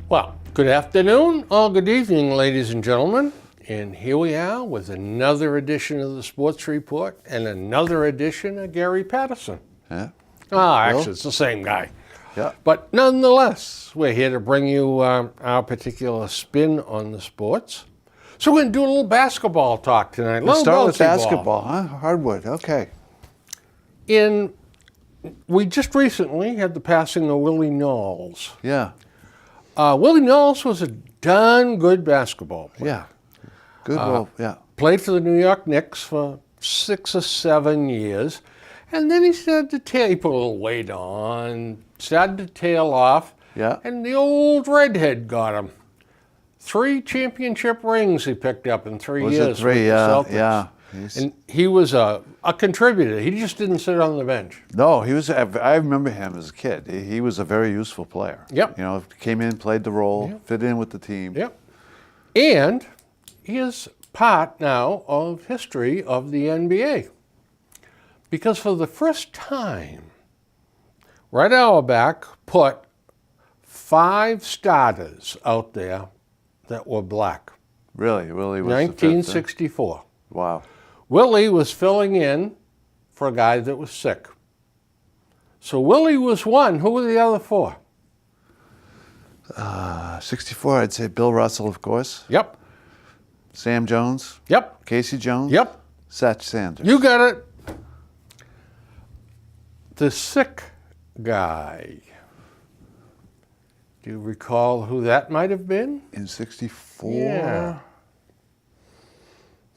Well, good afternoon or good evening, ladies and gentlemen. And here we are with another edition of the Sports Report and another edition of Gary Patterson. Yeah. Actually, it's the same guy. Yeah. But nonetheless, we're here to bring you our particular spin on the sports. So we're going to do a little basketball talk tonight. Let's start with bouncy ball. basketball, huh? Hardwood, okay. We just recently had the passing of Willie Knowles. Yeah. Willie Knowles was a darn good basketball player. Yeah. Good, well, yeah. Played for the New York Knicks for 6 or 7 years. And then he started to tail. He put a little weight on, started to tail off. Yeah. And the old redhead got him. 3 championship rings he picked up in 3 Was years. it 3? with the Yeah, Celtics. yeah. And he was a contributor. He just didn't sit on the bench. No, he was. I remember him as a kid. He was a very useful player. Yep. You know, came in, played the role, Yep. fit in with the team. Yep. And he is part now of history of the NBA. Because for the first time, Red Auerbach put 5 starters out there that were black. Really was the 1964. fifth, wow. Willie was filling in for a guy that was sick. So Willie was one. Who were the other 4? 64, I'd say Bill Russell, of course. Yep. Sam Jones. Yep. Casey Jones. Yep. Satch Sanders. You got it. The sick guy. Do you recall who that might have been? In 64? Yeah.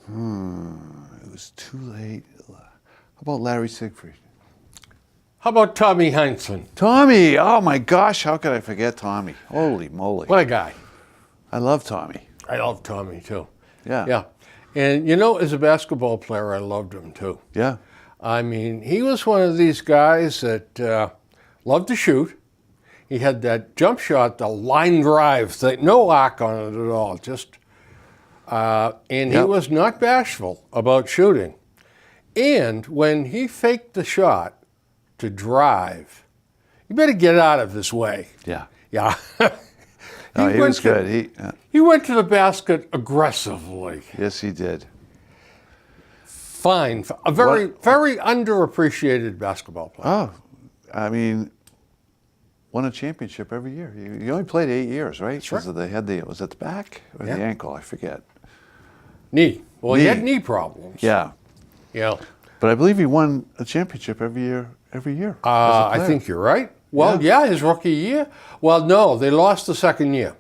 It was too late. How about Larry Siegfried? How about Tommy Heinsohn? Tommy! Oh my gosh, how could I forget Tommy? Holy moly. What a guy. I love Tommy. I love Tommy too. Yeah. Yeah. And you know, as a basketball player, I loved him too. Yeah. I mean, he was one of these guys that loved to shoot. He had that jump shot, the line drive thing, no arc on it at all. Just, and he Yep. was not bashful about shooting. And when he faked the shot to drive, you better get out of his way. Yeah. Yeah. No, he went was good. He went to the basket aggressively. Yes, he did. Fine. A very underappreciated basketball player. Oh, I mean, won a championship every year. He only played 8 years, right? That's right. Because they had was it the back or Yeah. the ankle? I forget. Knee. Well, he Knee. had knee problems. Yeah. Yeah. But I believe he won a championship every year. as a I player. think you're right. Well, yeah, his rookie year. Well, no, they lost the second year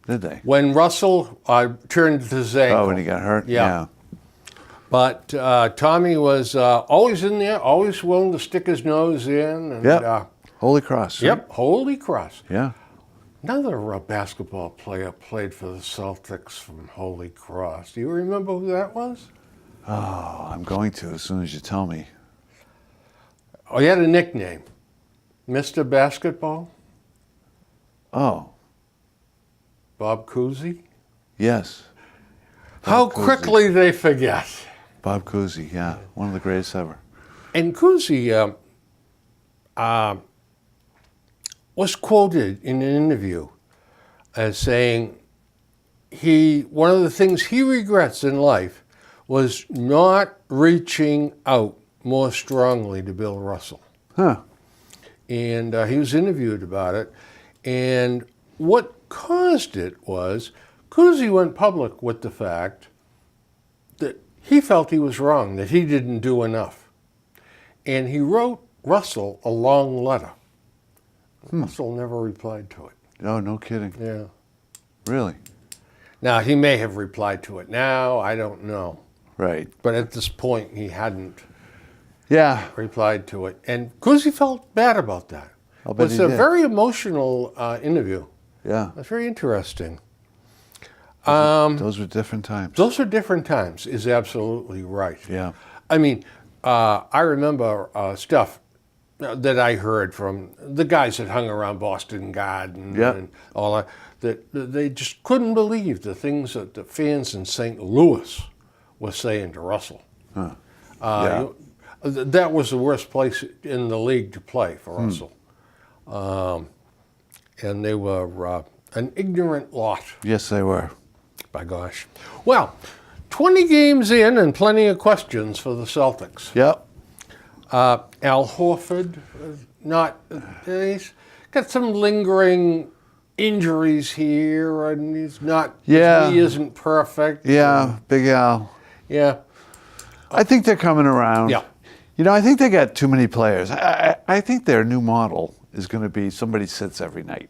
Did they? when Russell turned his ankle. Oh, when he got hurt? Yeah. But Tommy was always in there, always willing to stick his nose in. And, Yep. Holy Cross. Right? Yep, Holy Cross. Yeah. Another basketball player played for the Celtics from Holy Cross. Do you remember who that was? Oh, I'm going to as soon as you tell me. Oh, he had a nickname. Mr. Basketball? Oh, Bob Cousy? yes. How Bob Cousy. quickly they forget. Bob Cousy, yeah. One of the greatest ever. And Cousy was quoted in an interview as saying one of the things he regrets in life was not reaching out more strongly to Bill Russell. Huh. And he was interviewed about it. And what caused it was Cousy went public with the fact that he felt he was wrong, that he didn't do enough. And he wrote Russell a long letter. Russell never replied to it. Oh, no kidding. Yeah. Really? Now, he may have replied to it now, I don't know. Right. But at this point, he hadn't Yeah. replied to it. And Cousy felt bad about that. I'll It bet was he a did. very emotional interview. Yeah. That's very interesting. Those were different times. Those are different times, is absolutely right. Yeah. I mean, I remember stuff that I heard from the guys that hung around Boston Garden Yeah. and all that they just couldn't believe the things that the fans in St. Louis were saying to Russell. Yeah. That was the worst place in the league to play for Russell. And they were an ignorant lot. Yes, they were. By gosh. Well, 20 games in and plenty of questions for the Celtics. Yep. Al Horford, he's got some lingering injuries here, and he's not, Yeah. he isn't perfect. Yeah, Big Al. Yeah. I think they're coming around. Yeah. You know, I think they got too many players. I think their new model is going to be somebody sits every night.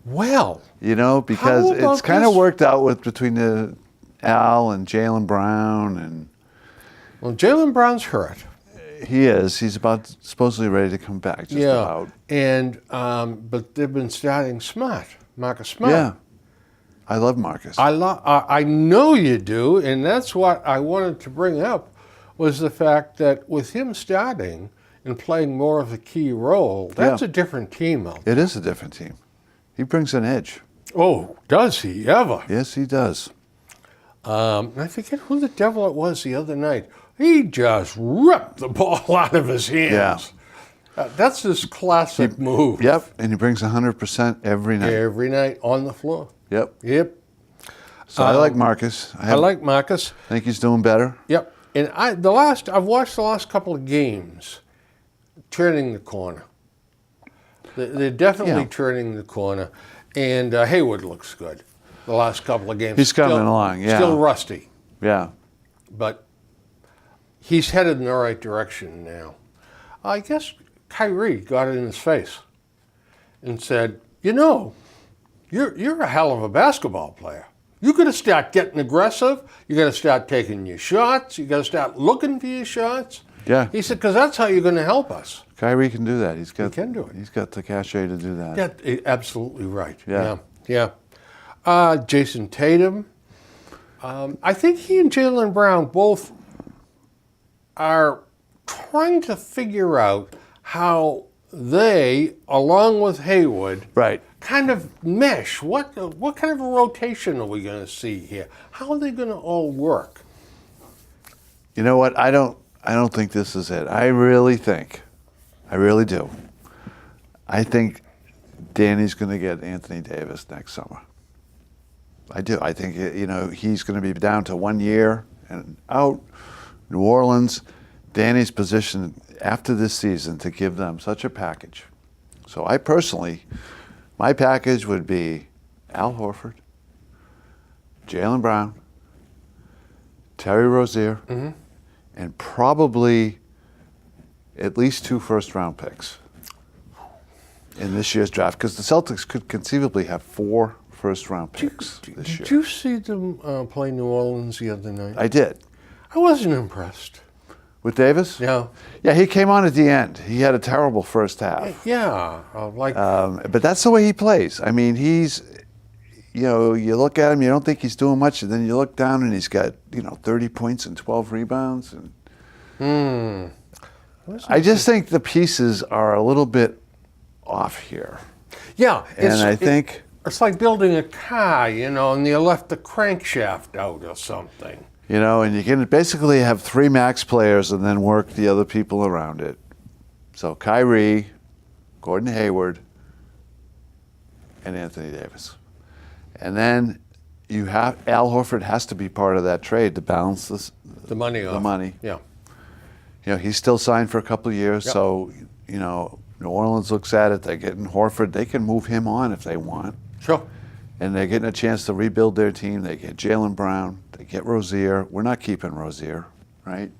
Well, You know, because How about it's kind of this? worked out with between the Al and Jaylen Brown, and Jaylen Brown's hurt. he is. He's about supposedly ready to come back. Just about. And but they've been starting Smart, Marcus Smart. Yeah. I love Marcus. I know you do, and that's what I wanted to bring up, was the fact that with him starting and playing more of a key role, that's Yeah. a different team out there. It is a different team. He brings an edge. Oh, does he ever? Yes, he does. I forget who the devil it was the other night. He just ripped the ball out of his hands. That's his classic move. Yep, and he brings 100% every night. Every night on the floor. Yep. Yep. So I like Marcus. I like Marcus. I think he's doing better. Yep. And I've watched the last couple of games, turning the corner. They're definitely Yeah. turning the corner, and Hayward looks good. The last couple of games, He's coming along, yeah. Still rusty, Yeah. but he's headed in the right direction now. I guess Kyrie got it in his face and said, you're a hell of a basketball player. You got to start getting aggressive. You got to start taking your shots. You got to start looking for your shots. Yeah. He said, because that's how you're going to help us. Kyrie can do that. He can do it. He's got the cachet to do that. Yeah, absolutely right. Yeah. Yeah. Jason Tatum. I think he and Jaylen Brown both are trying to figure out how they, along with Hayward, Right. kind of mesh. What kind of a rotation are we going to see here? How are they going to all work? You know what? I don't think this is it. I really do. I think Danny's going to get Anthony Davis next summer. I do. I think he's going to be down to 1 year and out. New Orleans, Danny's positioned after this season to give them such a package. So I personally, my package would be Al Horford, Jaylen Brown, Terry Rozier, and probably at least 2 first-round picks in this year's draft, because the Celtics could conceivably have 4 first-round picks this year. Did you see them play New Orleans the other night? I did. I wasn't impressed. With Davis? Yeah. Yeah, he came on at the end. He had a terrible first half. Yeah. But that's the way he plays. I mean, he's, you look at him, you don't think he's doing much, and then you look down and he's got, 30 points and 12 rebounds. And I just think the pieces are a little bit off here. Yeah. And I think... It's like building a car, and you left the crankshaft out or something. And you can basically have 3 max players and then work the other people around it. So Kyrie, Gordon Hayward, and Anthony Davis. And then Al Horford has to be part of that trade to balance The money off. the money. Yeah. He's still signed for a couple of years, Yep. so, New Orleans looks at it. They're getting Horford. They can move him on if they want. Sure. And they're getting a chance to rebuild their team. They get Jaylen Brown. They get Rozier. We're not keeping Rozier, right?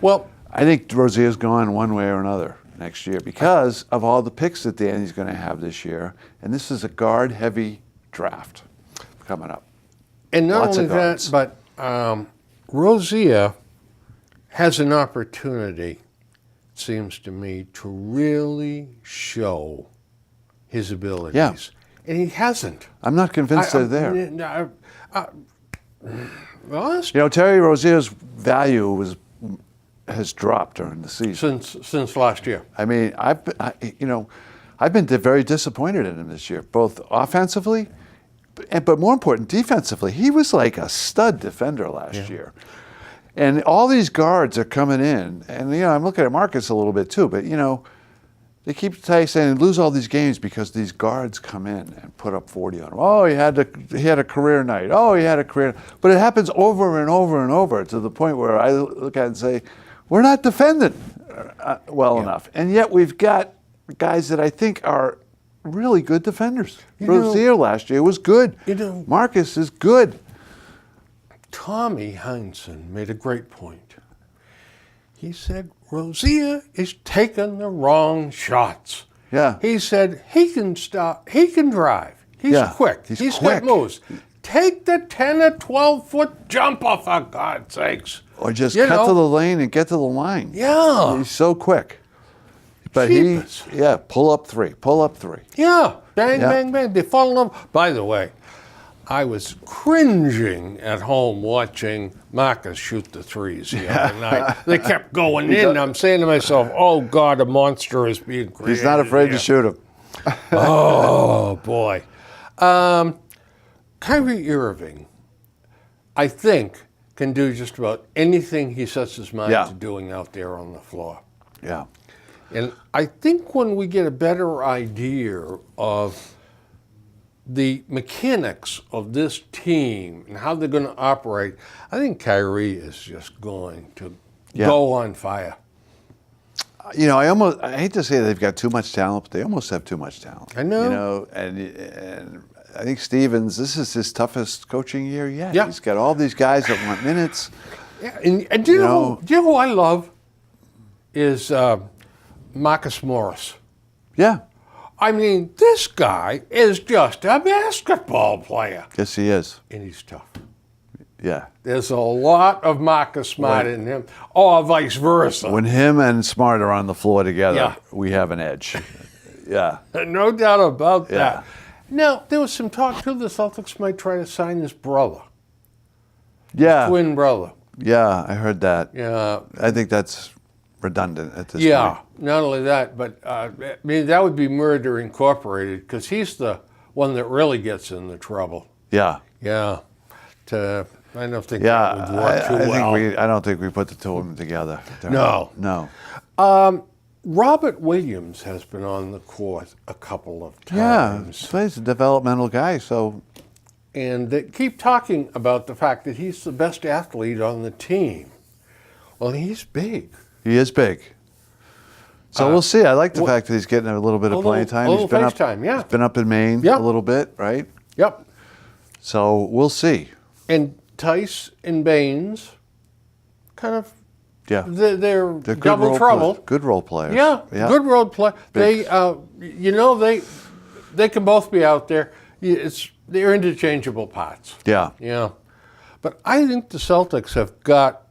Well, I think Rozier's gone one way or another next year because of all the picks that Danny's going to have this year. And this is a guard-heavy draft coming up. and not Lots only of that, guards. but Rozier has an opportunity, it seems to me, to really show his abilities. Yeah. and he hasn't. I'm not convinced they're there. Well, You know, Terry Rozier's value has dropped during the season. since last year. I mean, I've been very disappointed in him this year, both offensively, but more important, defensively. He was like a stud defender last year. And all these guards are coming in, and I'm looking at Marcus a little bit too, but they keep saying lose all these games because these guards come in and put up 40 on him. Oh, he had a career night. Oh, he had a career. But it happens over and over and over to the point where I look at it and say, we're not defending well enough, and yet we've got guys that I think are really good defenders. Rozier last year was good. Marcus is good. Tommy Heinsohn made a great point. He said Rozier is taking the wrong shots. Yeah. He said he can stop. He can drive. He's quick. He's got quick. moves. Take the 10 or 12-foot jumper, for God's sakes. Or just cut to the lane and get to the line. Yeah. He's so quick. But Jeepers. pull up three. Yeah. Bang, Yeah. bang, bang. They fall in love. By the way, I was cringing at home watching Marcus shoot the threes the other night. They kept going in. I'm saying to myself, oh, God, a monster is being created. He's not afraid to here. shoot him. Oh, boy. Kyrie Irving, I think, can do just about anything he sets his mind to doing out there on the floor. Yeah. And I think when we get a better idea of the mechanics of this team and how they're going to operate, I think Kyrie is just going to go on fire. I hate to say they've got too much talent, but they almost have too much talent. I know. And I think Stevens, this is his toughest coaching year yet. Yeah. He's got all these guys that want minutes. Yeah, and do you know who I love is Marcus Morris. Yeah. I mean, this guy is just a basketball player. Yes, he is. And he's tough. Yeah. There's a lot of Marcus Smart in him, or vice versa. When him and Smart are on the floor together, we have an edge. Yeah. No doubt about Yeah. that. Now, there was some talk, too, the Celtics might try to sign his brother, Yeah. twin brother. Yeah, I heard that. Yeah. I think that's redundant at this Yeah, point. not only that, but I mean, that would be Murder Incorporated, because he's the one that really gets into trouble. Yeah. Yeah. I don't think Yeah. that would work too well. I don't think we put the two of them together. No. No. Robert Williams has been on the court a couple of Yeah. times. He's a developmental guy, so And they keep talking about the fact that he's the best athlete on the team. Well, he's big. he is big. So we'll see. I like the fact that he's getting a little bit of playing time. A little He's been face up, time, yeah. He's been up in Maine Yeah. a little bit, right? Yep. So we'll see. And Tice and Baines, kind of, Yeah. they're good double trouble. Good role players. Yeah, good road play. They, they can both be out there. They're interchangeable parts. Yeah. Yeah, but I think the Celtics have got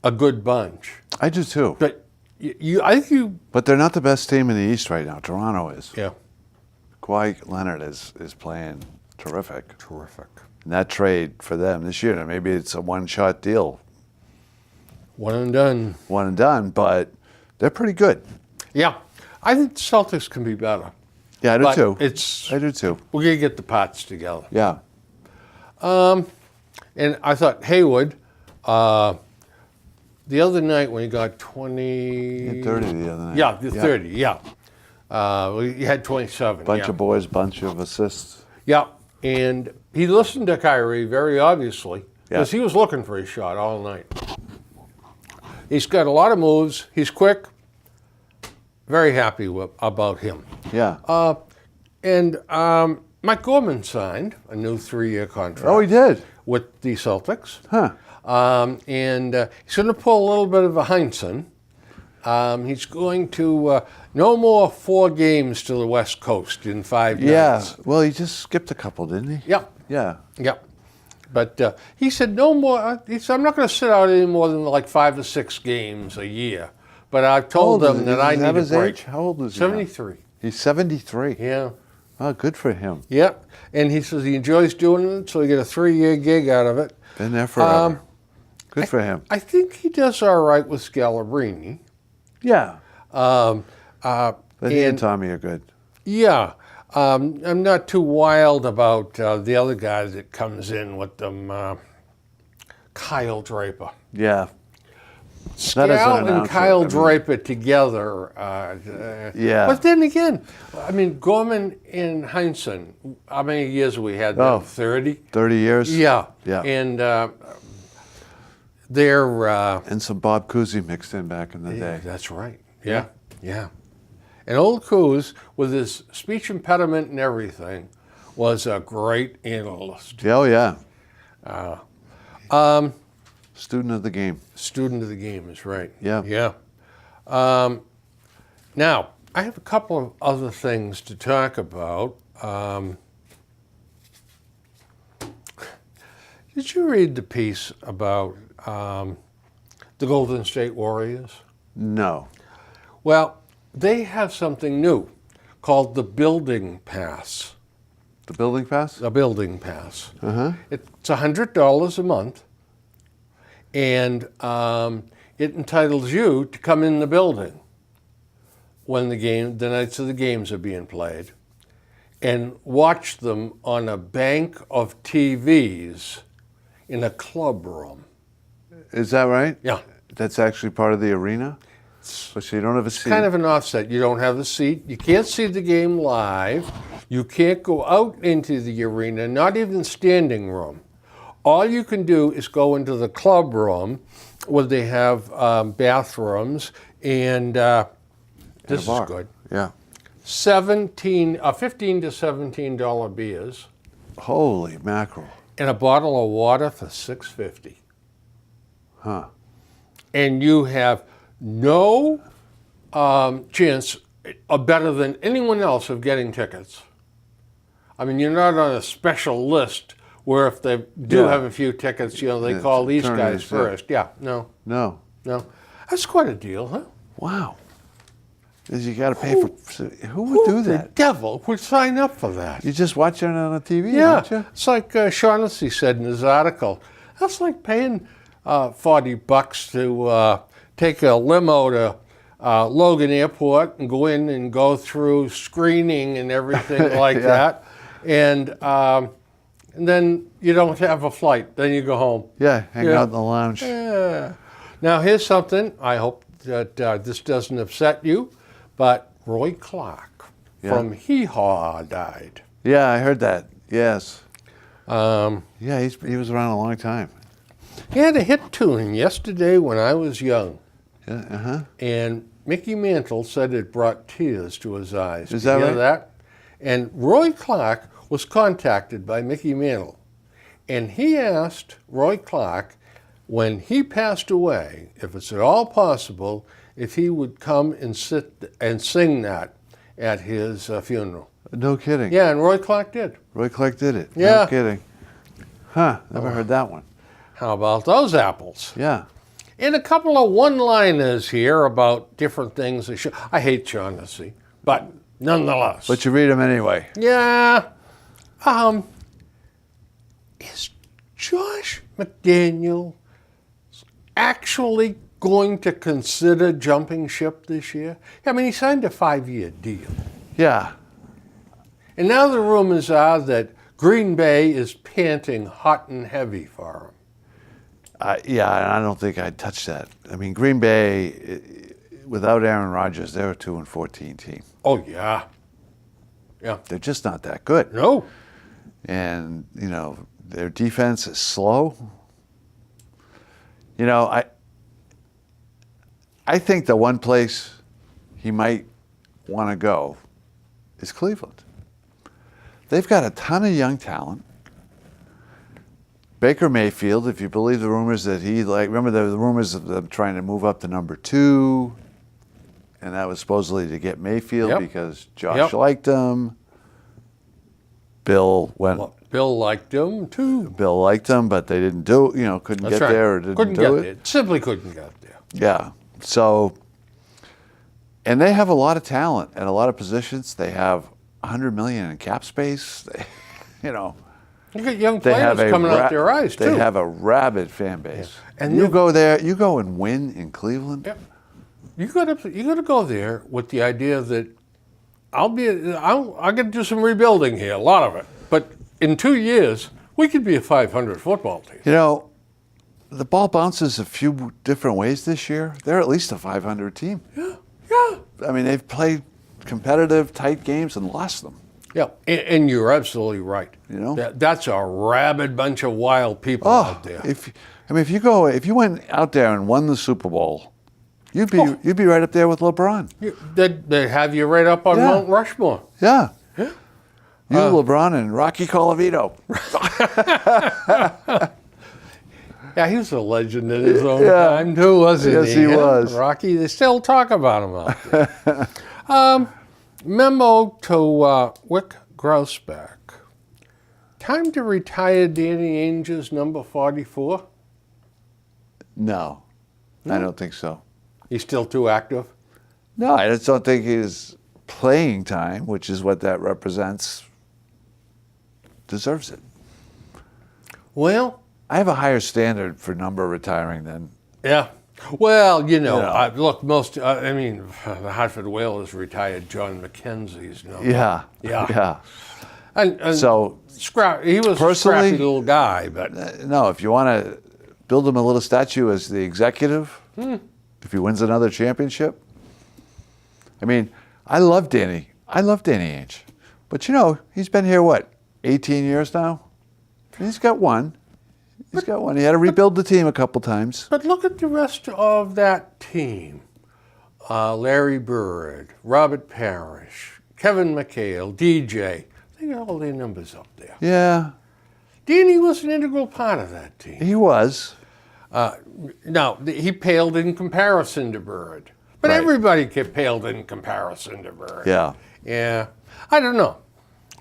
a good bunch. I do too. But I think you. But they're not the best team in the East right now. Toronto is. Yeah, Kawhi Leonard is playing terrific. terrific. And that trade for them this year, maybe it's a one-shot deal, One and done. one and done, but they're pretty good. Yeah, I think the Celtics can be better. Yeah, I do But too. it's I do too. we're gonna get the parts together. Yeah. And I thought Hayward, the other night when he got 20... 30 the other night. Yeah, the 30, yeah. He had 27. Bunch yeah. of boys, bunch of assists. Yeah, and he listened to Kyrie very obviously because Yeah. he was looking for his shot all night. He's got a lot of moves. He's quick. Very happy about him. Yeah. And Mike Gorman signed a new 3-year contract. Oh, he did? With the Celtics. Huh. And he's going to pull a little bit of a Heinsohn. He's going to no more 4 games to the West Coast in 5 Yeah. nights. Well, he just skipped a couple, didn't he? Yep. Yeah. Yep. But he said no more. He said, I'm not going to sit out any more than like 5 to 6 games a year. But I've told him that I need a his break. age? How old is he now? 73. He's 73. Yeah. Oh, good for him. Yep. And he says he enjoys doing it, so he get a 3-year gig out of it. Been there forever. Good for him. I think he does all right with Scalabrini. Yeah. Um, But he and and Tommy are good. yeah, I'm not too wild about the other guy that comes in with them, Kyle Draper. Yeah. Not as an Scal and announcer, Kyle I mean. Draper together. Yeah. But then again, I mean, Gorman and Heinsohn, how many years have we had them? Oh. 30? 30 years? Yeah. Yeah. And they're... And some Bob Cousy mixed in back in the Yeah, day. that's right. Yeah, yeah. And old Coos, with his speech impediment and everything, was a great analyst. Oh, yeah. Student of the game. Student of the game is right. Yeah. Yeah. Now, I have a couple of other things to talk about. Did you read the piece about the Golden State Warriors? No. Well, they have something new called the Building Pass. The building pass? The Building Pass. Uh-huh. It's $100 a month, and it entitles you to come in the building when the nights of the games are being played, and watch them on a bank of TVs in a club room. Is that right? Yeah. That's actually part of the arena? But so you don't have a seat? Kind of an offset. You don't have the seat. You can't see the game live. You can't go out into the arena, not even standing room. All you can do is go into the club room where they have bathrooms, and this is bar. good. Yeah. $15 to $17 beers Holy mackerel. and a bottle of water for $6.50. Huh. And you have no chance better than anyone else of getting tickets. I mean, you're not on a special list where if they do Yeah. have a few tickets, they Yeah, call these turn guys these in. first. Yeah, no. No. That's quite a deal, huh? Wow. 'Cause you got to pay for... Who would do Who the that? devil would sign up for that? You just watch it on the TV, Yeah, don't you? it's like Shaughnessy said in his article. That's like paying $40 to take a limo to Logan Airport and go in and go through screening and everything like Yeah. that, and then you don't have a flight. Then you go home. Yeah, hang Yeah. out in the lounge. Yeah. Now here's something. I hope that this doesn't upset you, but Roy Clark Yeah. from Hee Haw died. Yeah, I heard that. Yes. Um, Yeah, he was around a long time. He had a hit tune, Yesterday When I Was Young, Yeah, uh-huh. and Mickey Mantle said it brought tears to his eyes. Is Did you that hear right? that? And Roy Clark was contacted by Mickey Mantle, and he asked Roy Clark, when he passed away, if it's at all possible, if he would come and sit and sing that at his funeral. No kidding. Yeah, and Roy Clark did. Roy Clark did it. Yeah. No kidding. Huh, never heard that one. How about those apples? Yeah. And a couple of one-liners here about different things. I hate Shaughnessy, but nonetheless. But you read them anyway. Yeah. Is Josh McDaniel actually going to consider jumping ship this year? I mean, he signed a 5-year deal. Yeah. And now the rumors are that Green Bay is panting hot and heavy for him. Yeah, I don't think I'd touch that. I mean, Green Bay, without Aaron Rodgers, they're a 2-14 team. Oh, yeah. Yeah. They're just not that good. No. And, their defense is slow. I think the one place he might want to go is Cleveland. They've got a ton of young talent. Baker Mayfield, if you believe the rumors that remember the rumors of them trying to move up to number 2, and that was supposedly to get Mayfield Yep. because Josh Yep. liked him. Bill went. Well, Bill liked him, too. Bill liked him, but they didn't couldn't That's get right. there or didn't couldn't do get it. there. Simply couldn't get there. Yeah. So, and they have a lot of talent at a lot of positions. They have $100 million in cap space. You know, You got young they have players coming out their eyes, too. They have a rabid fan base. And And you they're- go there, you go and win in Cleveland. Yep. You gotta go there with the idea that I'm gonna do some rebuilding here, a lot of it. But in 2 years, we could be a 500 football team. You know, the ball bounces a few different ways this year. They're at least a 500 team. Yeah. I mean, they've played competitive, tight games and lost them. Yeah, and you're absolutely right. You know? That's a rabid bunch of wild people Oh, out there. if you went out there and won the Super Bowl, you'd be right up there with LeBron. They'd have you right up on Yeah. Mount Rushmore. Yeah. You, LeBron, and Rocky Colavito. Yeah, he was a legend in his own Yeah. time too, wasn't Yes, he? he Yeah, was. Rocky, they still talk about him out there. Memo to Wick Grousbeck. Time to retire Danny Ainge's number 44? No, I don't think so. He's still too active? No, I just don't think his playing time, which is what that represents, deserves it. Well, I have a higher standard for number retiring than. yeah. Well, you know, Yeah. look, the Hartford Whalers retired John McKenzie's number. Yeah. Yeah. Yeah. And So, he was a personally- scrappy little guy, but no, if you want to build him a little statue as the executive, if he wins another championship. I mean, I love Danny Ainge. But, you know, he's been here, 18 years now? He's got one. He had to rebuild the team a couple times. But look at the rest of that team. Larry Bird, Robert Parrish, Kevin McHale, DJ. They got all their numbers up there. Yeah, Danny was an integral part of that team. he was. Now, he paled in comparison to Bird. But Right. everybody paled in comparison to Bird. Yeah. Yeah. I don't know.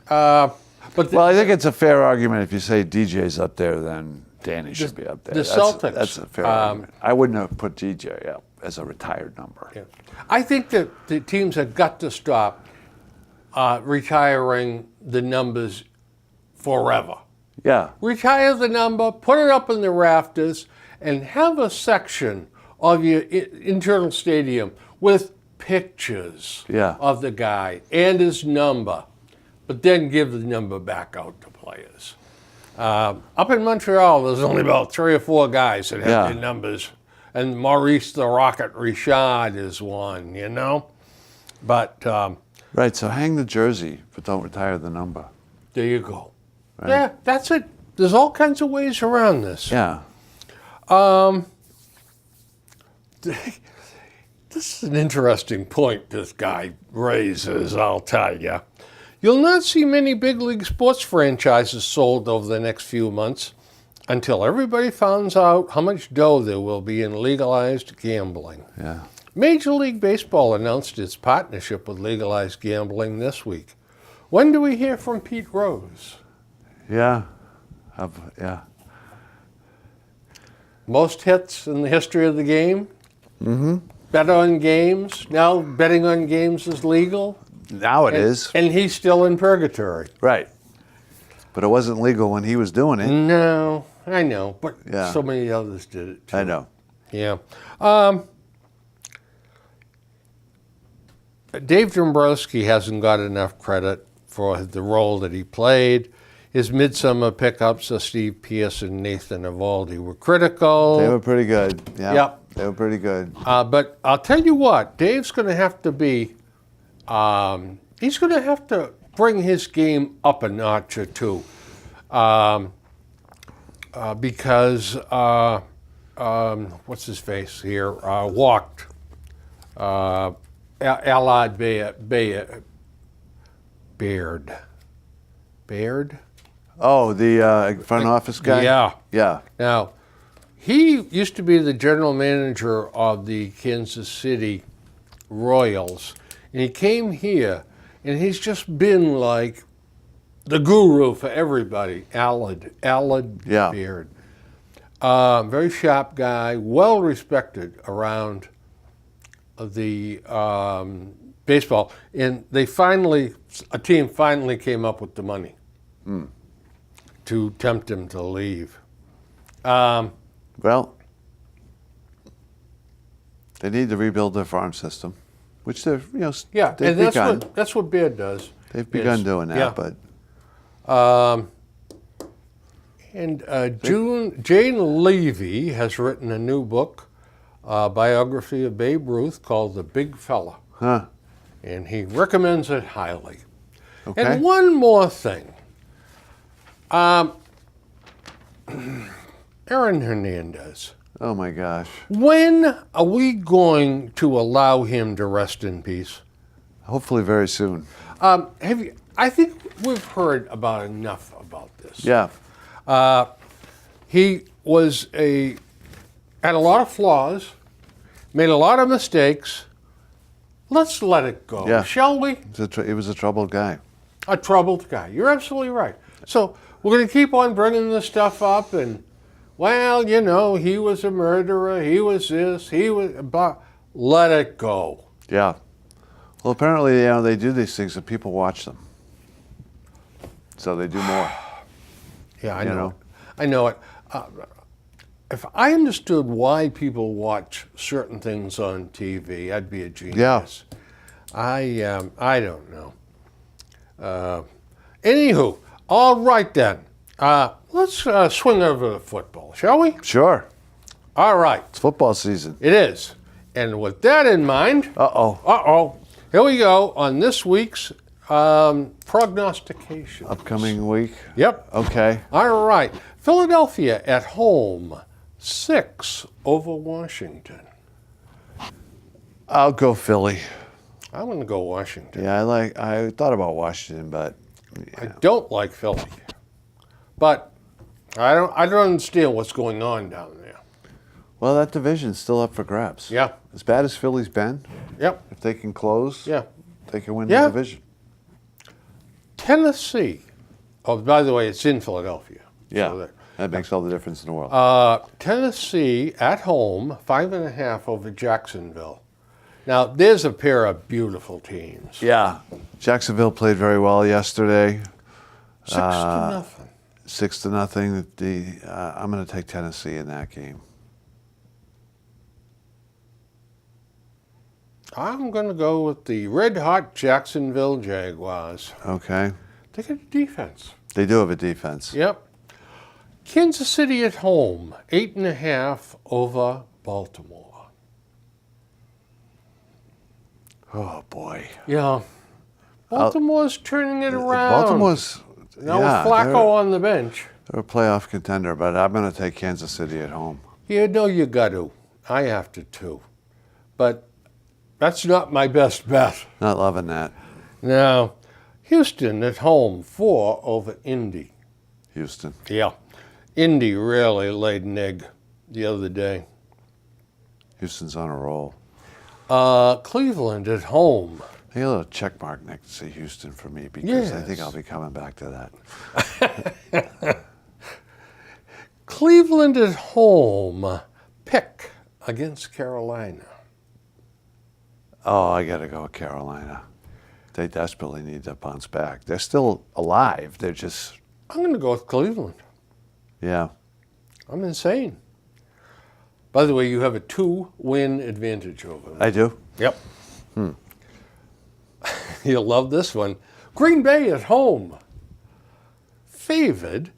But Well, I think it's a fair argument if you say DJ's up there, then Danny should be up there. the Celtics, That's a fair argument. I wouldn't have put DJ up as a retired number. yeah. I think that the teams have got to stop retiring the numbers forever. Yeah. Retire the number, put it up in the rafters, and have a section of your internal stadium with pictures Yeah. of the guy and his number, but then give the number back out to players. Up in Montreal, there's only about 3 or 4 guys that have Yeah. their numbers, and Maurice the Rocket Richard is one, you know? But Right, so hang the jersey, but don't retire the number. there you go. Yeah, that's it. There's all kinds of ways around this. Yeah. This is an interesting point this guy raises, I'll tell you. You'll not see many big league sports franchises sold over the next few months until everybody finds out how much dough there will be in legalized gambling. Yeah. Major League Baseball announced its partnership with legalized gambling this week. When do we hear from Pete Rose? Yeah. Yeah. Most hits in the history of the game? Mm-hmm. Bet on games. Now betting on games is legal. Now it is. And he's still in purgatory. Right. But it wasn't legal when he was doing it. No, I know, but Yeah. so many others did it too. I know. Yeah. Dave Dombrowski hasn't got enough credit for the role that he played. His midsummer pickups of Steve Pearce and Nathan Eovaldi were critical. They were pretty good. Yeah. Yep. They were pretty good. But I'll tell you what, Dave's going to have to be, he's going to have to bring his game up a notch or two. Because, what's his face here, walked Allard Baird. Baird? Oh, the front office guy? Yeah. Yeah. Now, he used to be the general manager of the Kansas City Royals, and he came here, and he's just been like the guru for everybody. Allard Yeah. Baird. Very sharp guy, well respected around the baseball, and a team finally came up with the money to tempt him to leave. Well, they need to rebuild their farm system, which they've Yeah, they've and begun. that's what Beard does. They've begun doing that, yeah. but And Jane Levy has written a new book, biography of Babe Ruth called The Big Fella, and he recommends it highly. Okay. And one more thing. Aaron Hernandez. Oh my gosh. When are we going to allow him to rest in peace? Hopefully very soon. I think we've heard about enough about this. Yeah. He had a lot of flaws, made a lot of mistakes. Let's let it go, Yeah. shall we? He was a troubled guy. A troubled guy. You're absolutely right. So we're going to keep on bringing this stuff up, and well, he was a murderer. He was this. He was. But let it go. Yeah. Well, apparently, they do these things and people watch them. So they do more. Yeah, I You know. know? I know it. If I understood why people watch certain things on TV, I'd be a genius. Yeah. I don't know. Anywho, all right then. Let's swing over to football, shall we? Sure. All right. It's football season. It is. And with that in mind, Uh-oh. here we go on this week's prognostication. Upcoming week. Yep. Okay. All right. Philadelphia at home, 6 over Washington. I'll go Philly. I'm going to go Washington. Yeah, I thought about Washington, but I don't like Philly, but I don't understand what's going on down there. well, that division's still up for grabs. Yeah. As bad as Philly's been, Yep. if they can close, Yeah. they can win Yeah. the division. Tennessee. Oh, by the way, it's in Philadelphia. Yeah. So That makes all the difference in the world. Tennessee at home, 5.5 over Jacksonville. Now, there's a pair of beautiful teams. Yeah. Jacksonville played very well yesterday. 6-0. 6-0. I'm going to take Tennessee in that game. I'm going to go with the red-hot Jacksonville Jaguars. Okay. They got a defense. They do have a defense. Yep. Kansas City at home, 8.5 over Baltimore. Oh, boy. Yeah. Baltimore's turning it around. Baltimore's, Now yeah, with Flacco on the bench. they're a playoff contender, but I'm going to take Kansas City at home. You know you got to. I have to too. But that's not my best bet. Not loving that. Now, Houston at home, 4 over Indy. Houston. Yeah. Indy really laid an egg the other day. Houston's on a roll. Cleveland at home. I got a little check mark next to Houston for me because I think Yes. I'll be coming back to that. Cleveland at home, pick against Carolina. Oh, I got to go with Carolina. They desperately need to bounce back. They're still alive. They're just, I'm going to go with Cleveland. yeah. I'm insane. By the way, you have a 2-win advantage over them. I do. Yep. You'll love this one. Green Bay at home, favored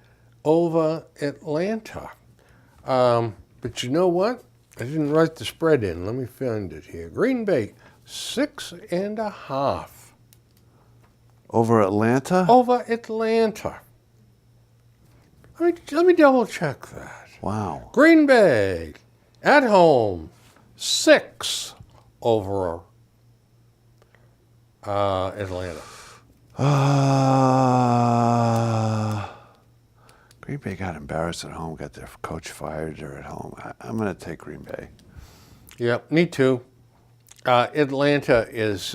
over Atlanta. But you know what? I didn't write the spread in. Let me find it here. Green Bay, 6.5 Over Atlanta? over Atlanta. Let me double check that. Wow. Green Bay at home, 6 over Atlanta. Green Bay got embarrassed at home, got their coach fired. They're at home. I'm going to take Green Bay. Yep, me too. Atlanta is,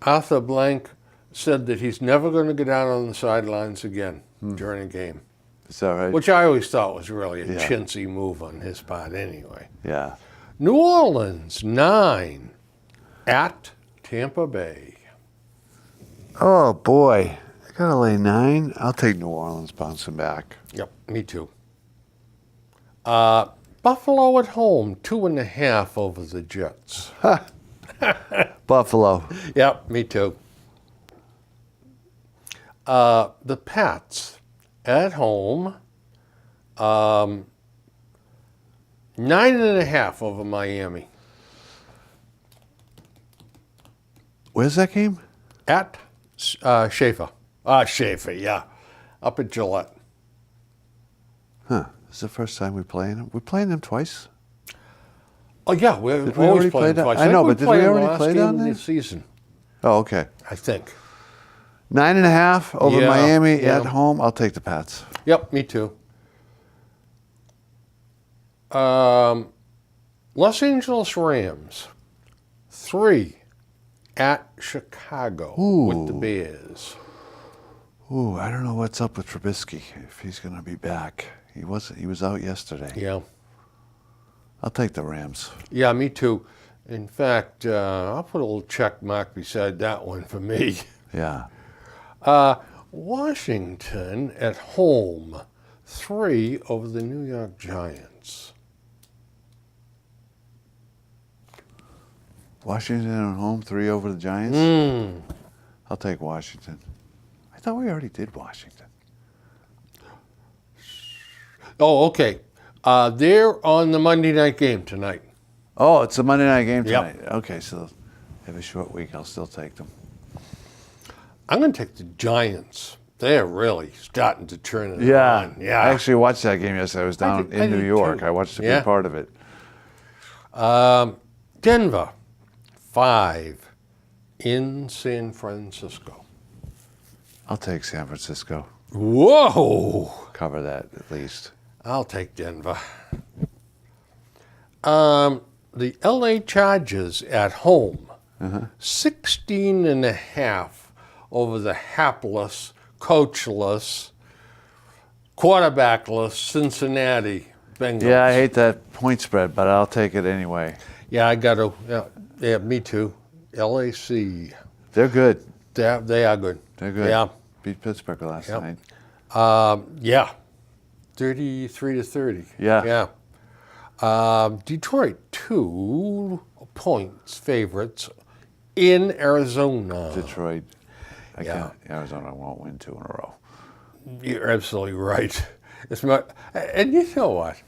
Arthur Blank said that he's never going to get out on the sidelines again during a game, Is that right? which I always thought was really a Yeah. chintzy move on his part anyway. Yeah. New Orleans, 9 at Tampa Bay. Oh, boy. I got to lay 9. I'll take New Orleans bouncing back. Yep, me too. Buffalo at home, 2.5 over the Jets. Buffalo. Yep, me too. The Pats at home, 9.5 over Miami. Where's that game? At Schaefer. Schaefer, yeah. Up at Gillette. Huh. This is the first time we're playing them. We're playing them twice. Oh, yeah, we're Did we always already playing play twice. I know, think but did we played the already last play game down of there? the season, Oh, okay. I think. 9.5 over Yeah, Miami yeah. at home. I'll take the Pats. Yep, me too. Los Angeles Rams, 3 at Chicago with the Bears. Ooh, I don't know what's up with Trubisky, if he's going to be back. He was out yesterday. Yeah. I'll take the Rams. Yeah, me too. In fact, I'll put a little check mark beside that one for me. Yeah. Washington at home, 3 over the New York Giants. Washington at home, 3 over the Giants. I'll take Washington. I thought we already did Washington. Oh, okay. They're on the Monday night game tonight. Oh, it's a Monday night game Yep. tonight. Okay, so they have a short week. I'll still take them. I'm going to take the Giants. They're really starting to turn it Yeah. on. Yeah. I actually watched that game yesterday. I was I down did- I in New did York. too. I watched a Yeah. good part of it. Denver, 5 in San Francisco. I'll take San Francisco. Whoa! Cover that at least. I'll take Denver. The LA Chargers at home, 16.5 over the hapless, coachless, quarterbackless Cincinnati Bengals. Yeah, I hate that point spread, but I'll take it anyway. Yeah, I got to. Yeah, me too. LAC. They're good. They are good. They're good. Yeah. Beat Pittsburgh last Yep. night. Yeah. 33-30. Yeah. Yeah. Detroit, 2 points favorites in Arizona. Detroit. Yeah. Arizona won't win 2 in a row. You're absolutely right. And you know what?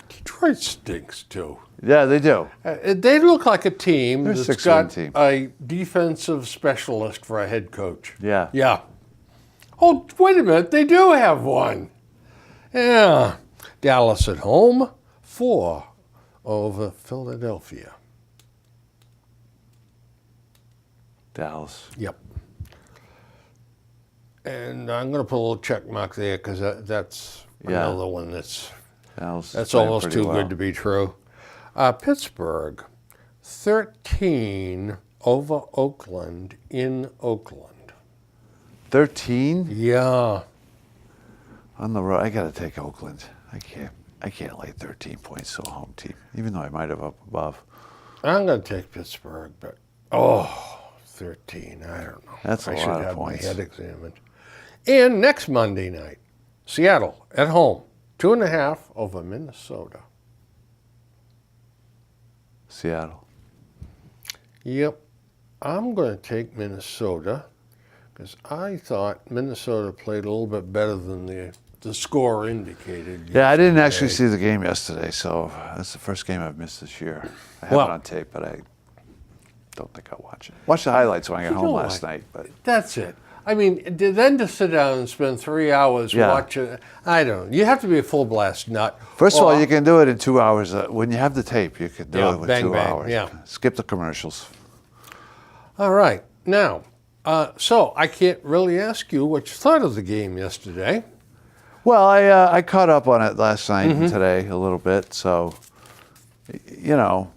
Detroit stinks too. Yeah, they do. They look like a team They're a that's 6-win got team. a defensive specialist for a head coach. Yeah. Yeah. Oh, wait a minute. They do have one. Yeah. Dallas at home, 4 over Philadelphia. Dallas. Yep. And I'm going to put a little check mark there because that's Yeah. another one that's Dallas. That's almost too good to be true. Pittsburgh, 13 over Oakland in Oakland. 13 Yeah. on the road. I got to take Oakland. I can't lay 13 points to a home team, even though I might have up above. I'm going to take Pittsburgh, but 13. I don't know. That's a I lot should of have points. my head examined. And next Monday night, Seattle at home, 2.5 over Minnesota. Seattle. Yep. I'm going to take Minnesota because I thought Minnesota played a little bit better than the score indicated. Yeah, I didn't actually yesterday. see the game yesterday, so that's the first game I've missed this year. I have Well- it on tape, but I don't think I'll watch it. Watch the highlights when I got home know last what? night, but That's it. I mean, then to sit down and spend 3 hours Yeah. watching, I don't know. You have to be a full blast nut. first of all, Or- you can do it in 2 hours. When you have the tape, you can do Yeah, it with bang, 2 bang, hours. yeah. Skip the commercials. All right. Now, so I can't really ask you what you thought of the game yesterday. Well, I caught up on it last night Mm-hmm. and today a little bit, so you know,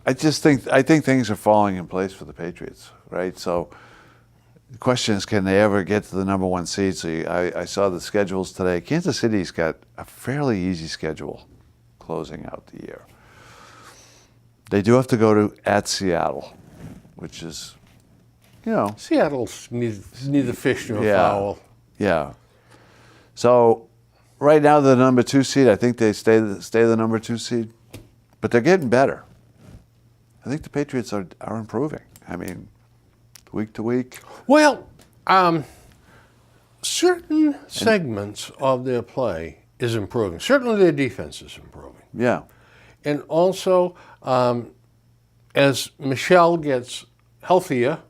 I think things are falling in place for the Patriots, right? So the question is, can they ever get to the number 1 seed? So I saw the schedules today. Kansas City's got a fairly easy schedule closing out the year. They do have to go at Seattle. which is, you know, Seattle's neither fish nor Yeah. fowl. yeah. So right now the number 2 seed, I think they stay the number 2 seed, but they're getting better. I think the Patriots are improving. I mean, week to week. Well, certain segments of their play is improving. Certainly their defense is improving. Yeah. And also, as Michelle gets healthier,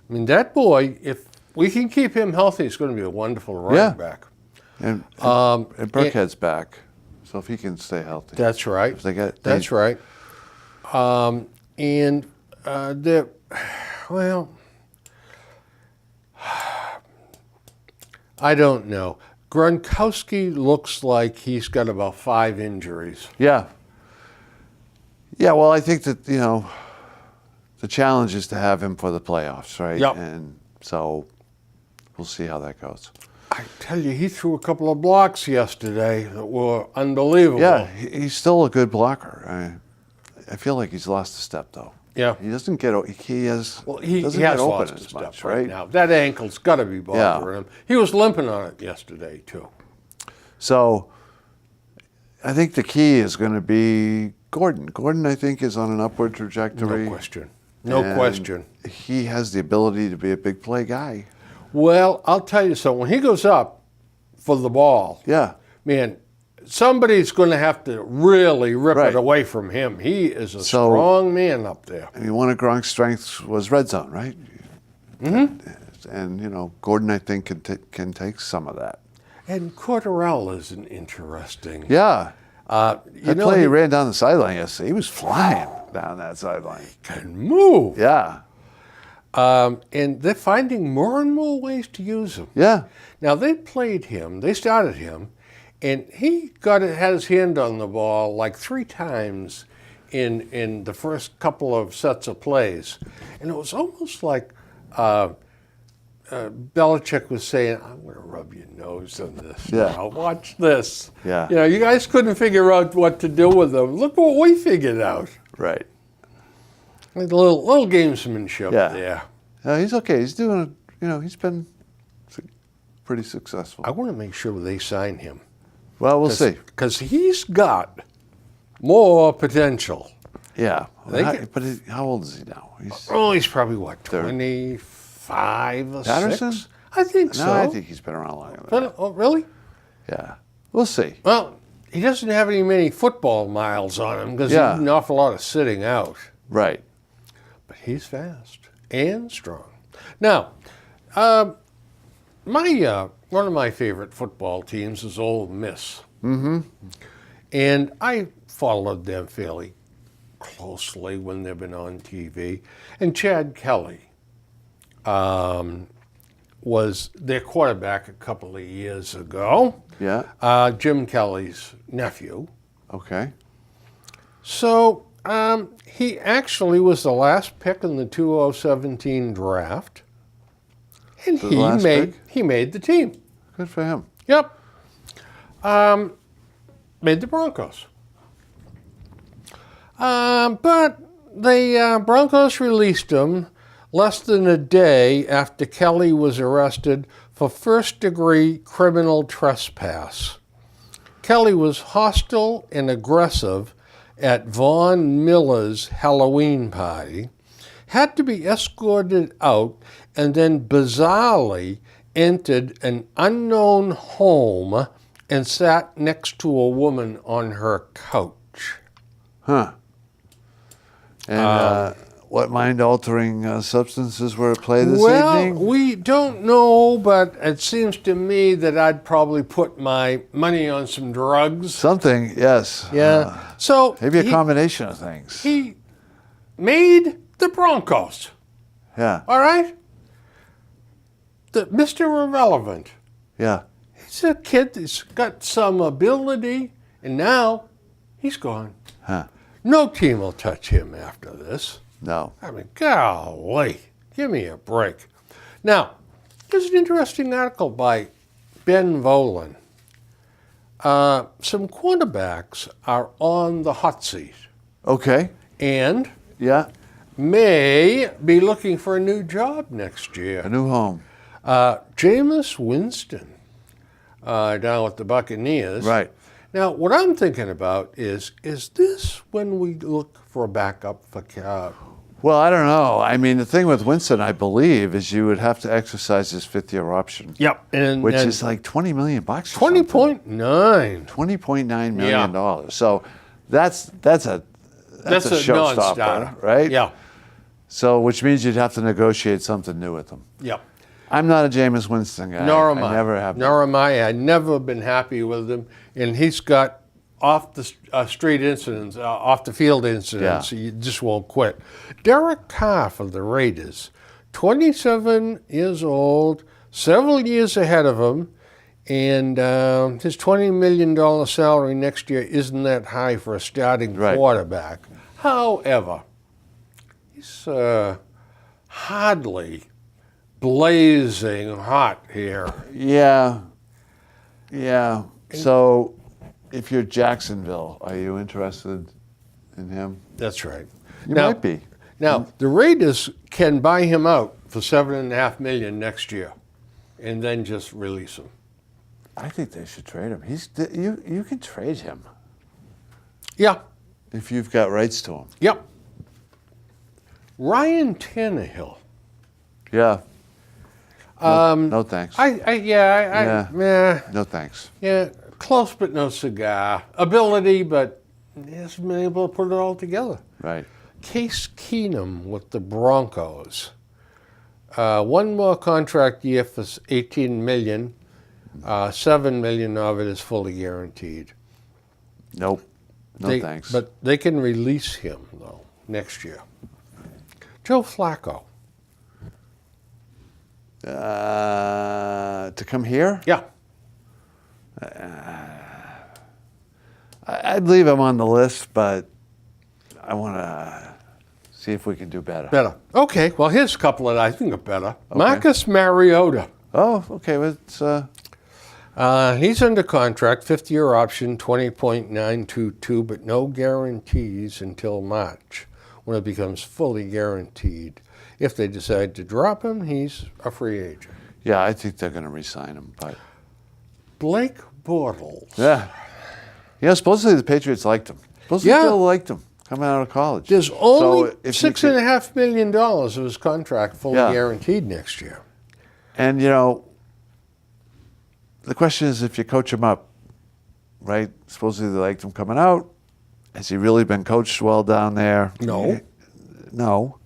I mean, that boy, if we can keep him healthy, he's going to be a wonderful running back. And Burkhead's back, so if he can stay healthy. That's right. If they get- That's right. And they're, well, I don't know. Gronkowski looks like he's got about 5 injuries. Yeah. Yeah, well, I think that, you know, the challenge is to have him for the playoffs, right? Yep. And so we'll see how that goes. I tell you, he threw a couple of blocks yesterday that were unbelievable. Yeah, he's still a good blocker. I feel like he's lost a step, though. Yeah. He doesn't get, he has, Well, he doesn't has get open lost as his much, step right? now. That ankle's got to be bothering him. He was limping on it yesterday, too. So I think the key is going to be Gordon. Gordon, I think, is on an upward trajectory. No question. No And question. He has the ability to be a big play guy. Well, I'll tell you so. When he goes up for the ball, Yeah. man, somebody's going to have to really rip Right. it away from him. He is a So- strong man up there. I mean, one of Gronk's strengths was red zone, right? Mm-hmm. And, you know, Gordon, I think, can take some of that. And Cordarrelle is an interesting. Yeah. You That know, play he he ran down the sideline yesterday. He was flying down that sideline. can move. Yeah. And they're finding more and more ways to use him. Yeah. Now, they played him, they started him, and he had his hand on the ball like 3 times in the first couple of sets of plays. And it was almost like Belichick was saying, I'm going to rub your nose on this. Yeah. Now. Watch this. Yeah. You know, you guys couldn't figure out what to do with him. Look what we figured out. Right. Like a little gamesmanship Yeah. there. He's okay. He's doing, you know, he's been pretty successful. I want to make sure they sign him. Well, we'll see. Because he's got more potential. Yeah. They How old is he now? He's probably, what, 25 or Patterson? 6? I think so. No, I think he's been around longer than that. Oh, really? Yeah. We'll see. Well, he doesn't have many football miles on him because Yeah. he did an awful lot of sitting out. Right. But he's fast and strong. Now, one of my favorite football teams is Ole Miss. Mm-hmm. And I followed them fairly closely when they've been on TV. And Chad Kelly was their quarterback a couple of years ago. Yeah. Jim Kelly's nephew. Okay. So he actually was the last pick in the 2017 draft. And The last pick? he made the team. Good for him. Yep. Made the Broncos. But the Broncos released him less than a day after Kelly was arrested for first-degree criminal trespass. Kelly was hostile and aggressive at Von Miller's Halloween party, had to be escorted out, and then bizarrely entered an unknown home and sat next to a woman on her couch. Huh. And what mind-altering substances were at play this evening? We don't know, but it seems to me that I'd probably put my money on some drugs. Something, yes. Yeah. So Maybe a combination of things. he made the Broncos. Yeah. All right? Mr. Irrelevant. Yeah. He's a kid that's got some ability, and now he's gone. Huh. No team will touch him after this. No. I mean, golly, give me a break. Now, there's an interesting article by Ben Volen. Some quarterbacks are on the hot seat, Okay. and Yeah. may be looking for a new job next A year. new home. Jameis Winston, down with the Buccaneers. Right. Now, what I'm thinking about is this when we look for a backup for Well, I don't know. I mean, the thing with Winston, I believe, is you would have to exercise his fifth-year option. Yep. Which is like $20 million. $20.9. $20.9 million. Yeah. So that's a showstopper, non-starter. right? Yeah. So, which means you'd have to negotiate something new with him. Yep. I'm not a Jameis Winston guy. Nor am I. Never have been. Nor am I. I've never been happy with him. And he's got off the street incidents, off the field incidents. Yeah. You just won't quit. Derek Carr for the Raiders, 27 years old, several years ahead of him, and his $20 million salary next year isn't that high for a starting quarterback. However, he's hardly blazing hot here. Yeah. Yeah. So, if you're Jacksonville, are you interested in him? That's right. You might be. Now, the Raiders can buy him out for $7.5 million next year, and then just release him. I think they should trade him. You can trade him Yeah. if you've got rights to him. Yep. Ryan Tannehill. Yeah. No thanks. No thanks. Yeah, close but no cigar. Ability, but he hasn't been able to put it all together. Right. Case Keenum with the Broncos. One more contract year for $18 million. $7 million of it is fully guaranteed. Nope. No thanks. But they can release him, though, next year. Joe Flacco. To come here? Yeah. I'd leave him on the list, but I want to see if we can do better. Better. Okay, well, here's a couple that I think are better. Okay. Marcus Mariota. Oh, okay. Well, it's, he's under contract, 5th-year option, 20.922, but no guarantees until March, when it becomes fully guaranteed. If they decide to drop him, he's a free agent. Yeah, I think they're going to re-sign him. But Blake Bortles. Yeah. Yeah, supposedly the Patriots liked him. Supposedly Bill liked him coming out of college. There's only $6.5 million of his contract fully guaranteed next year. And, you know, the question is if you coach him up, right? Supposedly they liked him coming out. Has he really been coached well down there? No. No.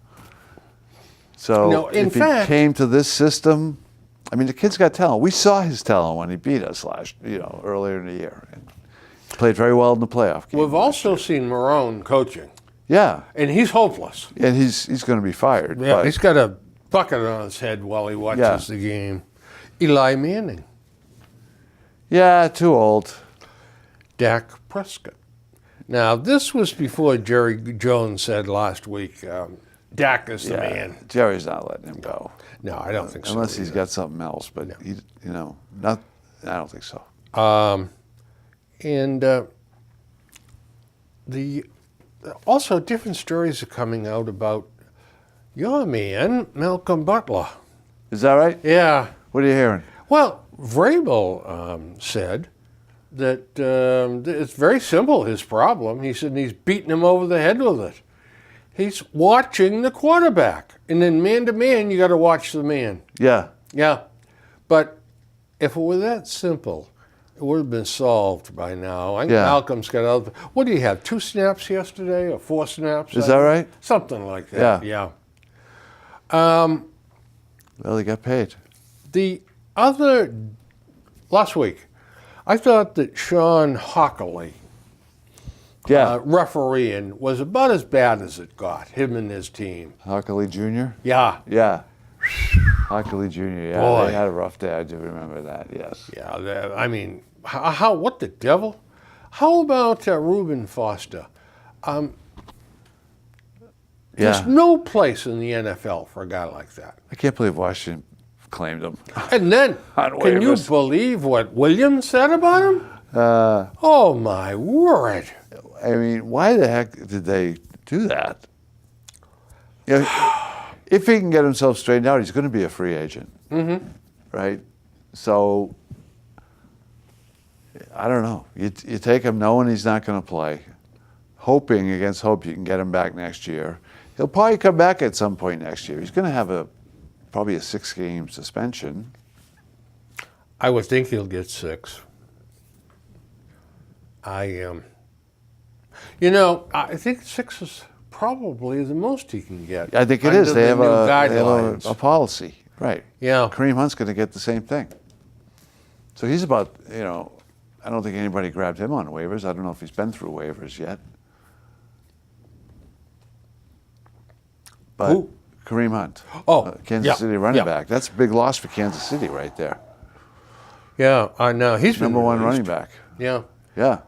So in if fact, he came to this system, I mean, the kid's got talent. We saw his talent when he beat us earlier in the year. And played very well in the playoff game. We've also seen Marone coaching. Yeah. And he's hopeless. And he's going to be fired. Yeah, he's got a bucket on his head while he watches the game. Eli Manning. Yeah, too old. Dak Prescott. Now, this was before Jerry Jones said last week, Dak is the man. Jerry's not letting him go. No, I don't think so. Unless he's got something else, but I don't think so. And also different stories are coming out about your man, Malcolm Butler. Is that right? Yeah. What are you hearing? Well, Vrabel said that it's very simple, his problem. He said he's beating him over the head with it. He's watching the quarterback. And then man-to-man, you got to watch the man. Yeah. Yeah. But if it were that simple, it would have been solved by now. I think Malcolm's got other... What do you have, 2 snaps yesterday or 4 snaps? Is that right? Something like that, yeah. Well, he got paid. Last week, I thought that Sean Hockley, refereeing, was about as bad as it got, him and his team. Hockley Jr.? Yeah. Yeah. Hockley Jr., yeah. Boy. They had a rough day. I do remember that, yes. Yeah, I mean, what the devil? How about Reuben Foster? There's no place in the NFL for a guy like that. I can't believe Washington claimed him. And then, can you believe what Williams said about him? Oh, my word. I mean, why the heck did they do that? if he can get himself straightened out, he's going to be a free agent, right? So I don't know. You take him knowing he's not going to play, hoping against hope you can get him back next year. He'll probably come back at some point next year. He's going to have probably a 6-game suspension. I would think he'll get 6. I think 6 is probably the most he can get. I think it under is. They the have, new a policy, right? Yeah. Kareem Hunt's going to get the same thing. So he's about, I don't think anybody grabbed him on waivers. I don't know if he's been through waivers yet. But Who? Kareem Hunt, yeah, Kansas City running yeah. back. That's a big loss for Kansas City right there. Yeah, I know. He's been Number one released. running back. Yeah. Yeah.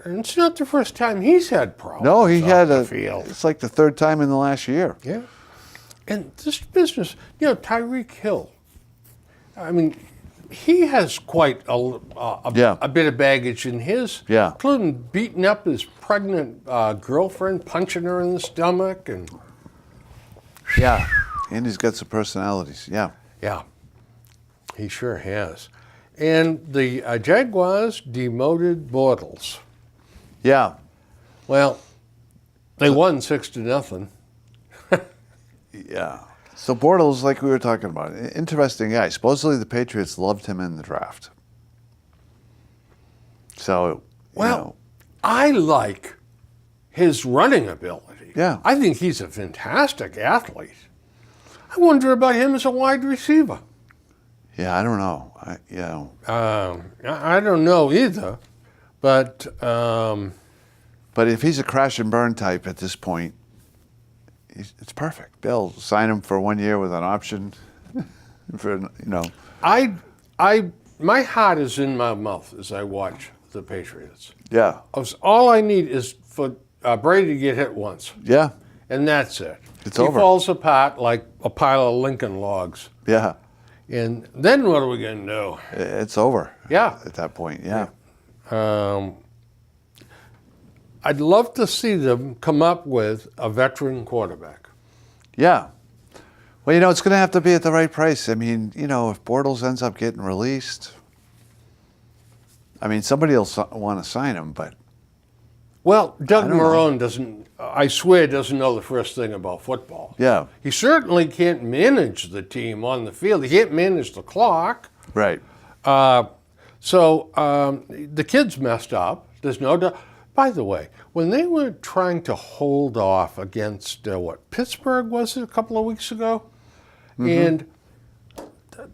And it's not the first time he's had problems. No, he off had the field. it's like the 3rd time in the last year. Yeah. And this business, Tyreek Hill, I mean, he has quite a bit of baggage in his, including beating up his pregnant girlfriend, punching her in the stomach. Yeah. And he's got some personalities. Yeah. Yeah, he sure has. And the Jaguars demoted Bortles. Yeah. Well, they won 6-0. Yeah. So Bortles, like we were talking about, interesting guy. Supposedly the Patriots loved him in the draft. So, I like his running ability. Yeah. I think he's a fantastic athlete. I wonder about him as a wide receiver. Yeah, I don't know. I don't know either, but but if he's a crash and burn type at this point, it's perfect. They'll sign him for 1 year with an option. My heart is in my mouth as I watch the Patriots. Yeah. All I need is for Brady to get hit once. Yeah. And that's it. It's he over. falls apart like a pile of Lincoln logs. Yeah. And then what are we going to do? It's over. Yeah. At that point, yeah. I'd love to see them come up with a veteran quarterback. Yeah. Well, it's going to have to be at the right price. I mean, if Bortles ends up getting released, somebody will want to sign him, but... Well, Doug Marrone doesn't know the first thing about football. Yeah. He certainly can't manage the team on the field. He can't manage the clock. Right. So the kid's messed up. There's no doubt. By the way, when they were trying to hold off against, Pittsburgh was it a couple of weeks ago? And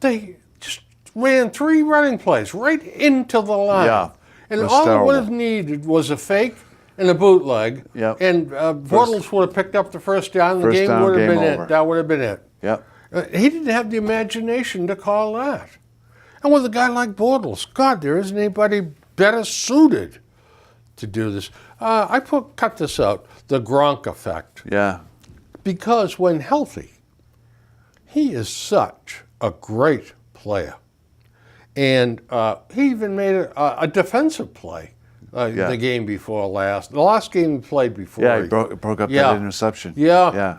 they just ran 3 running plays right into the line. Yeah. And It was all it would terrible. have needed was a fake and a bootleg. Yep. And Bortles would have picked up the first down. The First game down, would have game been over. it. That would have been it. Yep. He didn't have the imagination to call that. And with a guy like Bortles, God, there isn't anybody better suited to do this. I cut this out, the Gronk effect. Yeah. Because when healthy, he is such a great player. And he even made a defensive play the game before last. The last game he played before. Yeah, he broke up that interception. Yeah.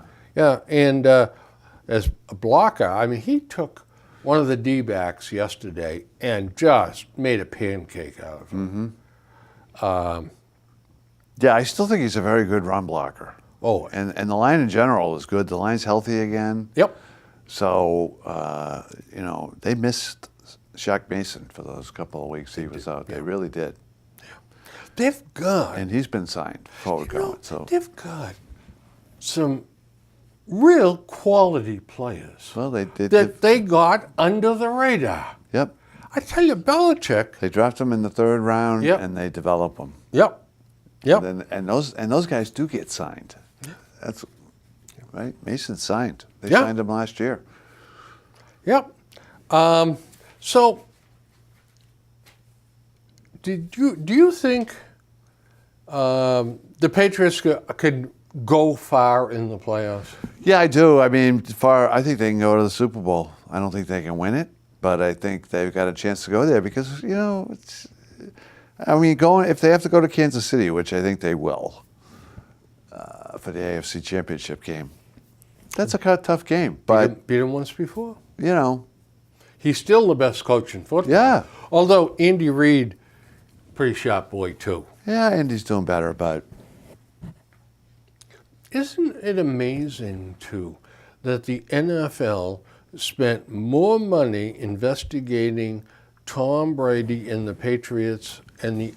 And as a blocker, he took one of the D-backs yesterday and just made a pancake out of him. Yeah, I still think he's a very good run blocker. Oh. And the line in general is good. The line's healthy again. Yep. So, they missed Shaq Mason for those couple of weeks he was out. They really did. They've got... And he's been signed forward going. So they've got some real quality players. well, they did. That they got under the radar. Yep. I tell you, Belichick. They draft them in the 3rd round Yep. and they develop them. Yep. And those guys do get signed. That's right. Mason signed. They Yeah. signed him last year. Yep. So, do you think the Patriots could go far in the playoffs? Yeah, I do. I think they can go to the Super Bowl. I don't think they can win it, but I think they've got a chance to go there because if they have to go to Kansas City, which I think they will, for the AFC Championship game, That's a tough game, but Beat him once before. you know, He's still the best coach in football. Yeah. Although Andy Reid, pretty sharp boy too. yeah, Andy's doing better, but Isn't it amazing too that the NFL spent more money investigating Tom Brady and the Patriots and the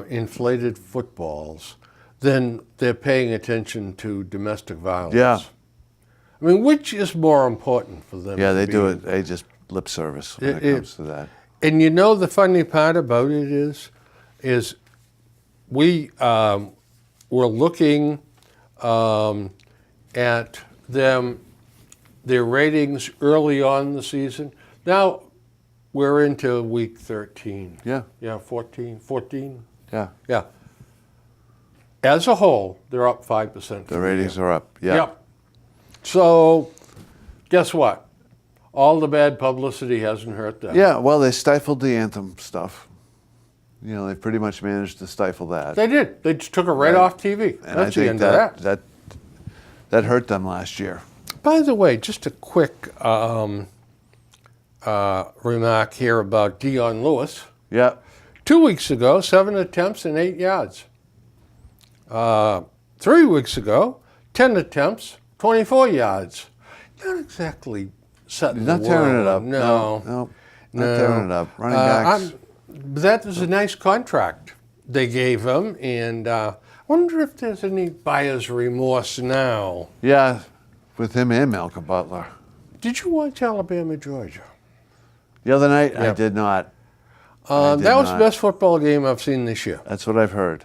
inflated footballs than they're paying attention to domestic violence? Yeah. I mean, which is more important for them? yeah, to they do be? it. They just lip service when it It- comes to that. And you know the funny part about it is we were looking at their ratings early on in the season. Now we're into week 13. Yeah, 14. yeah. Yeah. As a whole, they're up 5%. The ratings are up. Yeah, Yep. So, guess what? All the bad publicity hasn't hurt them. yeah. Well, they stifled the anthem stuff. You know, they pretty much managed to stifle that. They did. They just took it right Right. off TV. And I That's the think end of that. that hurt them last year. By the way, just a quick remark here about Dion Lewis. Yeah, 2 weeks ago, 7 attempts and 8 yards. 3 weeks ago, 10 attempts, 24 yards. Not exactly setting he's not the tearing it world. up. No. Not tearing it up. Running backs. That was a nice contract they gave him, and I wonder if there's any buyer's remorse now. Yeah, with him and Malcolm Butler. Did you watch Alabama, Georgia? The other night, I Yeah. did not. I did That was not. the best football game I've seen this year. That's what I've heard.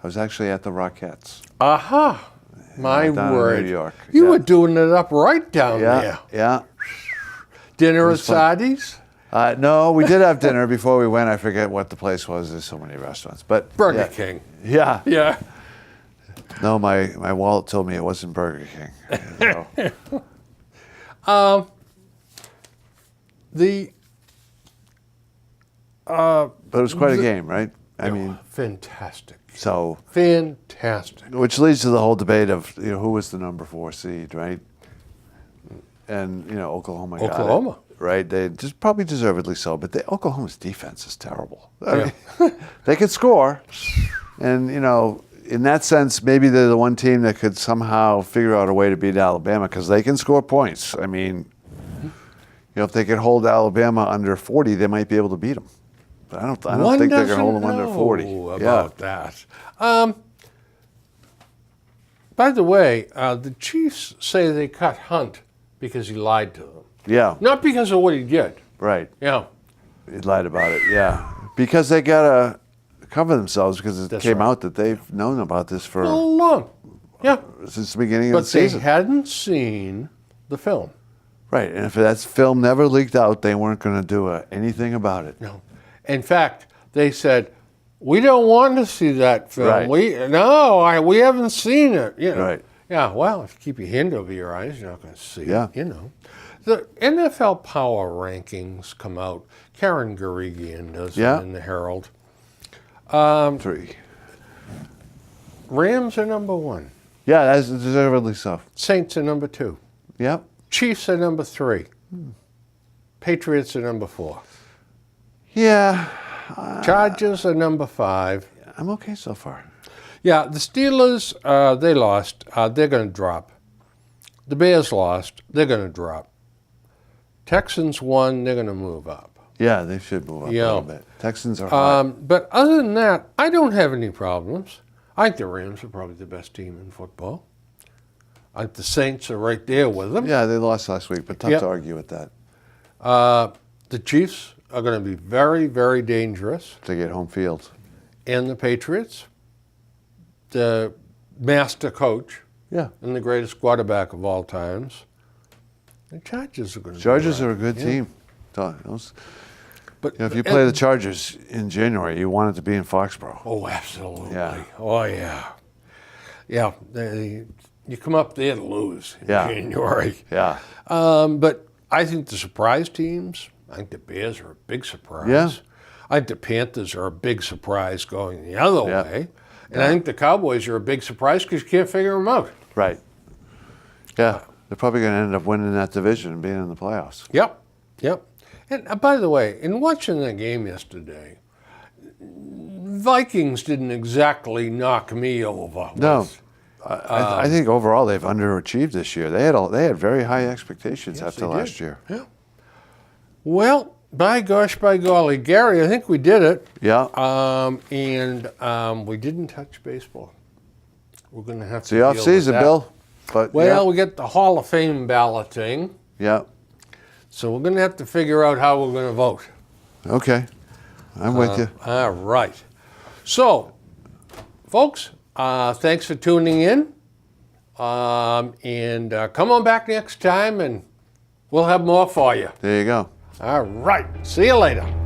I was actually at the Rockettes. Aha! My down in word. New York, You yeah. were doing it up right down Yeah, there. yeah. Dinner at was fun. Sadi's? No, we did have dinner before we went. I forget what the place was. There's so many restaurants, but Burger yeah. King. Yeah. Yeah. No, my wallet told me it wasn't Burger King. So, The but it was quite a game, right? I mean, fantastic. so Fantastic. which leads to the whole debate of who was the number 4 seed, right? And Oklahoma. got it, Oklahoma. right? They just probably deservedly so, but Oklahoma's defense is terrible. I Yeah. mean, they could score, and in that sense, maybe they're the one team that could somehow figure out a way to beat Alabama because they can score points. I mean, if they could hold Alabama under 40, they might be able to beat them. But I don't One think they can doesn't hold them under 40. know about that. By the way, the Chiefs say they cut Hunt because he lied to them. Yeah, Not because of what he did. right. Yeah. He lied about it, yeah. Because they got to cover themselves because it That's came right. out that they've known about this for All along. Yeah. since the beginning of But the they season. hadn't seen the film. Right, and if that film never leaked out, they weren't going to do anything about it. No. In fact, they said, we don't want to see that film. Right. We haven't seen it. Right. Yeah, well, if you keep your hand over your eyes, you're not going to see Yeah. it, The NFL power rankings come out. Karen Garigian does Yeah. it in the Herald. 3. Rams are number 1. Yeah, that's deservedly so. Saints are number 2. Yep. Chiefs are number 3. Patriots are number 4. Yeah, Chargers are number 5. I'm okay so far. Yeah, the Steelers, they lost. They're going to drop. The Bears lost. They're going to drop. Texans won. They're going to move up. Yeah, they should move up a Yeah. little bit. Texans are hot. But other than that, I don't have any problems. I think the Rams are probably the best team in football. I think the Saints are right there with them. Yeah, they lost last week, but tough Yep. to argue with that. The Chiefs are going to be very, very dangerous. To get home field. And the Patriots, the master coach Yeah. and the greatest quarterback of all times. The Chargers are going to Chargers be are right. a good Yeah. team. But If you play the Chargers in January, you want it to be in Foxborough. Oh, absolutely. Yeah. Oh, yeah. Yeah. You come up there to lose in Yeah. January. Yeah. But I think the surprise teams, I think the Bears are a big surprise. Yeah. I think the Panthers are a big surprise going the other Yeah. way. And I think the Cowboys are a big surprise because you can't figure them out. Right. Yeah, they're probably going to end up winning that division and being in the playoffs. Yep, yep. And by the way, in watching the game yesterday, Vikings didn't exactly knock me over. No, I think overall they've underachieved this year. They had very high expectations Yes, after they last did. year. Yeah. Well, by gosh, by golly, Gary, I think we did it. Yeah, And we didn't touch baseball. We're going to have it's to the deal off with season, that. Bill. But Well, we get the Hall of Fame balloting, yeah, so we're going to have to figure out how we're going to vote. okay, I'm with you. All right. So, folks, thanks for tuning in. And come on back next time and we'll have more for you. There you go. All right. See you later.